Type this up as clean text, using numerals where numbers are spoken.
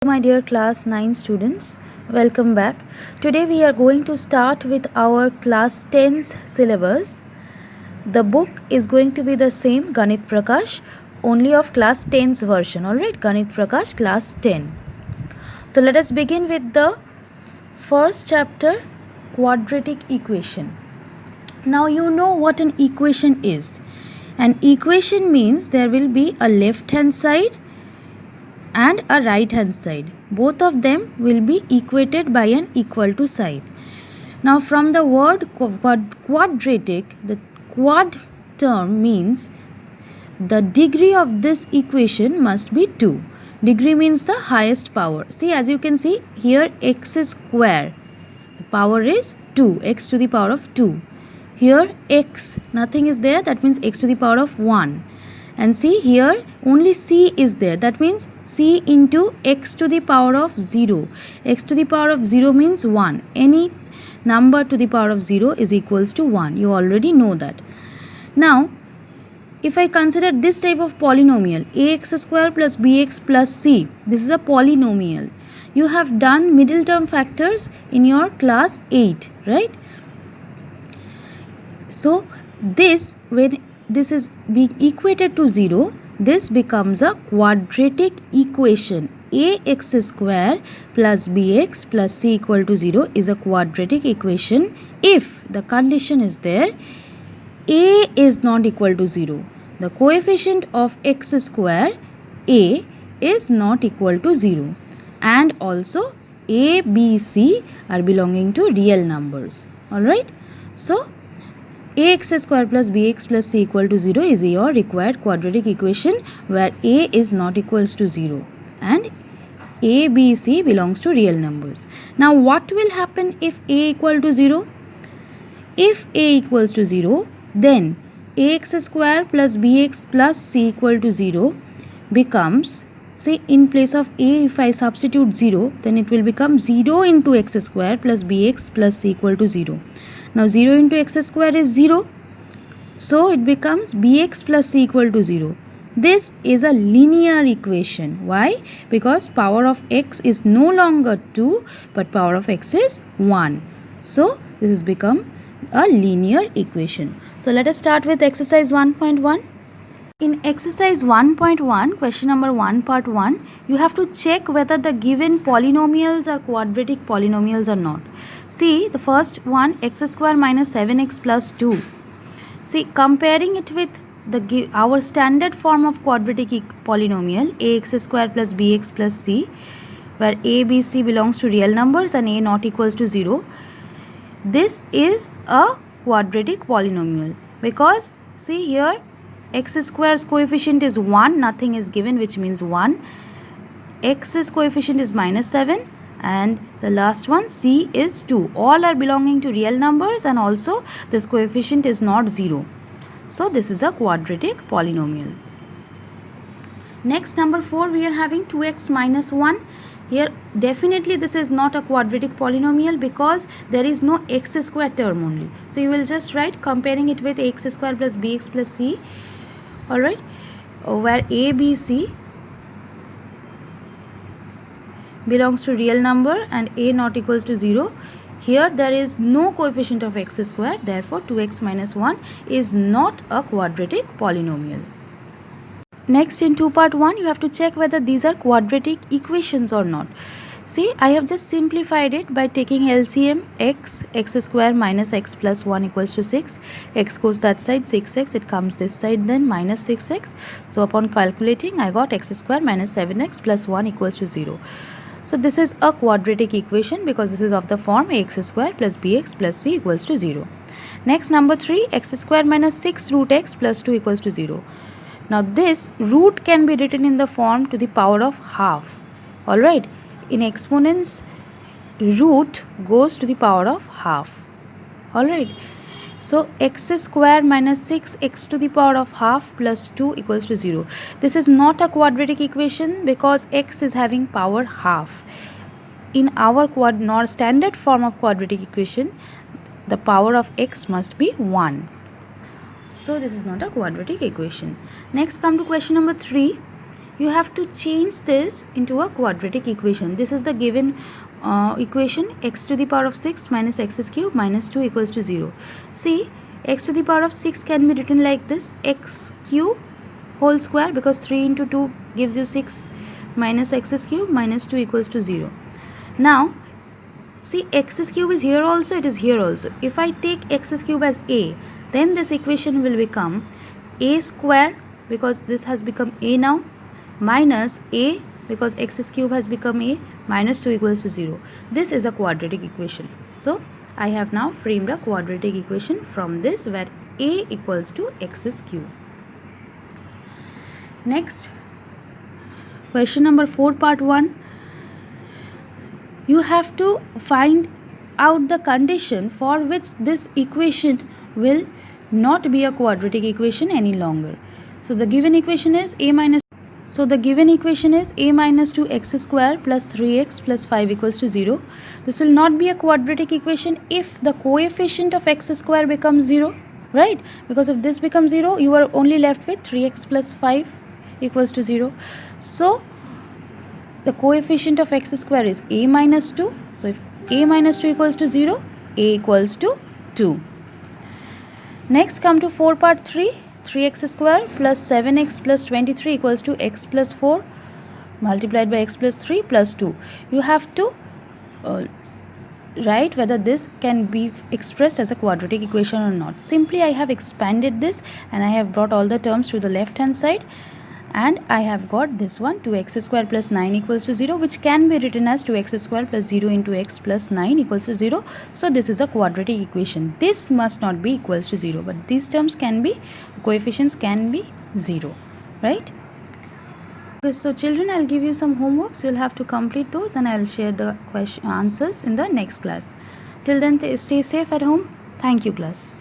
My dear class 9 students, welcome back. Today we are going to start with our class 10's syllabus. The book is going to be the same, Ganit Prakash, only of class 10's version. Alright, Ganit Prakash class 10. So let us begin with the first chapter, quadratic equation. Now you know what an equation is. An equation means there will be a left hand side and a right hand side. Both of them will be equated by an equal to side. Now from the word quadratic, the quad term means the degree of this equation must be 2. Degree means the highest power. See, as you can see here, x is square. The power is 2, x to the power of 2. Here x, nothing is there, that means x to the power of 1. And see here only c is there, that means c into x to the power of 0. X to the power of 0 means 1. Any number to the power of 0 is equals to 1. You already know that. Now if I consider this type of polynomial, ax square plus bx plus c, this is a polynomial. You have done middle term factors in your class 8, right? So this, when this is being equated to 0, this becomes a quadratic equation. Ax square plus bx plus c equal to 0 is a quadratic equation if the condition is there, a is not equal to 0. The coefficient of x square, a, is not equal to 0. And also a, b, c are belonging to real numbers. Alright. So ax square plus bx plus c equal to 0 is your required quadratic equation where a is not equals to 0 and a, b, c belongs to real numbers. Now what will happen if a equal to 0? If a equals to 0, then ax square plus bx plus c equal to 0 becomes, say in place of a if I substitute 0, then it will become 0 into x square plus bx plus c equal to 0. Now 0 into x square is 0. So it becomes bx plus c equal to 0. This is a linear equation. Why? Because power of x is no longer 2 but power of x is 1. So this has become a linear equation. So let us start with exercise 1.1. In exercise 1.1, question number 1 part 1, you have to check whether the given polynomials are quadratic polynomials or not. See the first one, x square minus 7x plus 2. See, comparing it with our standard form of quadratic polynomial, ax square plus bx plus c, where a, b, c belongs to real numbers and a not equals to 0. This is a quadratic polynomial because see here, x square's coefficient is 1, nothing is given, which means 1. X's coefficient is minus 7 and the last one c is 2. All are belonging to real numbers and also this coefficient is not 0. So this is a quadratic polynomial. Next, number 4, we are having 2x minus 1. Here definitely this is not a quadratic polynomial because there is no x square term only. So you will just write comparing it with x square plus bx plus c. Alright, where a, b, c belongs to real number and a not equals to 0. Here there is no coefficient of x square, therefore 2x minus 1 is not a quadratic polynomial. Next, in 2 part 1, you have to check whether these are quadratic equations or not. See, I have just simplified it by taking LCM. X square minus x plus 1 equals to 6. X goes that side, 6x, it comes this side then minus 6x. So upon calculating, I got x square minus 7x plus 1 equals to 0. So this is a quadratic equation because this is of the form ax square plus bx plus c equals to 0. Next, number 3, x square minus 6 root x plus 2 equals to 0. Now this root can be written in the form to the power of half. Alright, in exponents, root goes to the power of half. Alright, so x square minus 6x to the power of half plus 2 equals to 0. This is not a quadratic equation because x is having power half. In our standard form of quadratic equation, the power of x must be 1. So this is not a quadratic equation. Next, come to question number 3. you have to change this into a quadratic equation. This is the given equation, x to the power of 6 minus x cube minus 2 equals to 0. See, x to the power of 6 can be written like this, x cube whole square, because 3 into 2 gives you 6, minus x cube minus 2 equals to 0. Now see, x cube is here also, it is here also. If I take x cube as a, then this equation will become a square, because this has become a now, minus a, because x cube has become a, minus 2 equals to 0. This is a quadratic equation. So I have now framed a quadratic equation from this, where a equals to x cube. Next, question number 4, part 1. You have to find out the condition for which this equation will not be a quadratic equation any longer. So the given equation is a minus 2x square plus 3x plus 5 equals to 0. This will not be a quadratic equation if the coefficient of x square becomes 0, right? Because if this becomes 0, you are only left with 3x plus 5 equals to 0. So the coefficient of x square is a minus 2. So if a minus 2 equals to 0, a equals to 2. Next, come to 4, part 3. 3x square plus 7x plus 23 equals to x plus 4 multiplied by x plus 3 plus 2. You have to write whether this can be expressed as a quadratic equation or not. Simply I have expanded this and I have brought all the terms to the left hand side, and I have got this one, 2x square plus 9 equals to 0, which can be written as 2x square plus 0 into x plus 9 equals to 0. So this is a quadratic equation. This must not be equals to 0, but these terms can be, coefficients can be 0, right? Okay, so children, I'll give you some homeworks. You'll have to complete those, and I'll share the answers in the next class. Till then, stay safe at home. Thank you, class.